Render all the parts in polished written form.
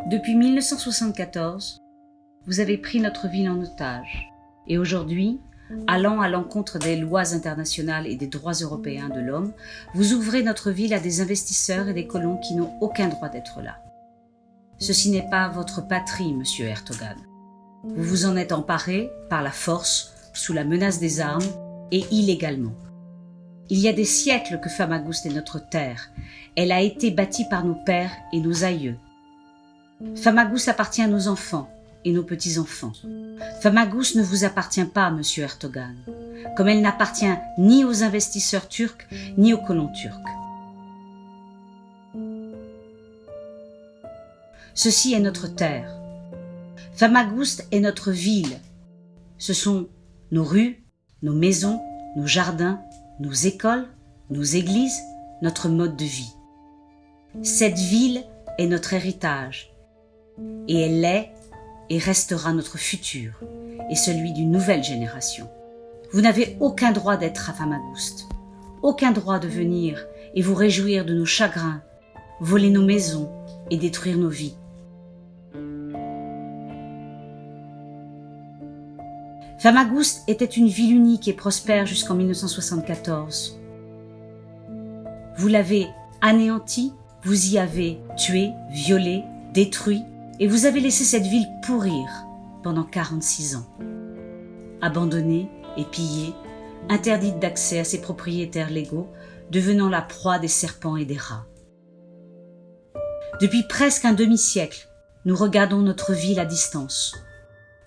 Depuis 1974, vous avez pris notre ville en otage. Et aujourd'hui, allant à l'encontre des lois internationales et des droits européens de l'homme, vous ouvrez notre ville à des investisseurs et des colons qui n'ont aucun droit d'être là. Ceci n'est pas votre patrie, monsieur Erdogan. Vous vous en êtes emparé par la force, sous la menace des armes et illégalement. Il y a des siècles que Famagusta est notre terre. Elle a été bâtie par nos pères et nos aïeux. Famagusta appartient à nos enfants et nos petits-enfants. Famagusta ne vous appartient pas, monsieur Erdogan, comme elle n'appartient ni aux investisseurs turcs ni aux colons turcs. Ceci est notre terre. Famagusta est notre ville. Ce sont nos rues, nos maisons, nos jardins, nos écoles, nos églises, notre mode de vie. Cette ville est notre héritage et elle est et restera notre futur et celui d'une nouvelle génération. Vous n'avez aucun droit d'être à Famagusta, aucun droit de venir et vous réjouir de nos chagrins, voler nos maisons et détruire nos vies. Famagusta était une ville unique et prospère jusqu'en 1974. Vous l'avez anéantie, vous y avez tué, violé, détruit, et vous avez laissé cette ville pourrir pendant 46 ans. Abandonnée et pillée, interdite d'accès à ses propriétaires légaux, devenant la proie des serpents et des rats. Depuis presque un demi-siècle, nous regardons notre ville à distance.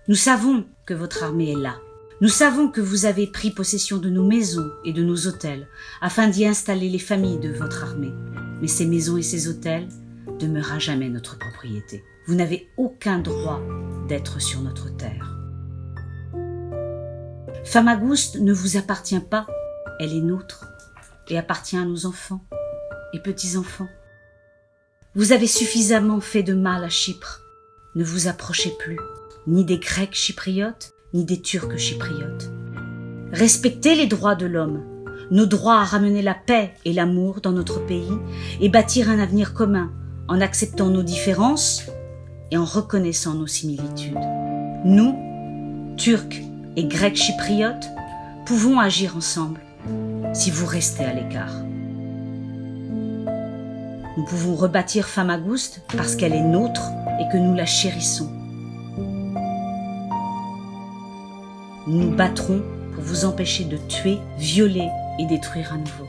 Nous savons que votre armée est là. Nous savons que vous avez pris possession de nos maisons et de nos hôtels afin d'y installer les familles de votre armée. Mais ces maisons et ces hôtels demeurent à jamais notre propriété. Vous n'avez aucun droit d'être sur notre terre. Famagusta ne vous appartient pas, elle est nôtre et appartient à nos enfants et petits-enfants. Vous avez suffisamment fait de mal à Chypre. Ne vous approchez plus, ni des Grecs chypriotes, ni des Turcs chypriotes. Respectez les droits de l'homme, nos droits à ramener la paix et l'amour dans notre pays et bâtir un avenir commun en acceptant nos différences et en reconnaissant nos similitudes. Nous, Turcs et Grecs chypriotes, pouvons agir ensemble si vous restez à l'écart. Nous pouvons rebâtir Famagusta parce qu'elle est nôtre et que nous la chérissons. Nous nous battrons pour vous empêcher de tuer, violer et détruire à nouveau.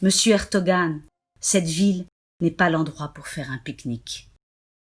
Monsieur Erdogan, cette ville n'est pas l'endroit pour faire un pique-nique.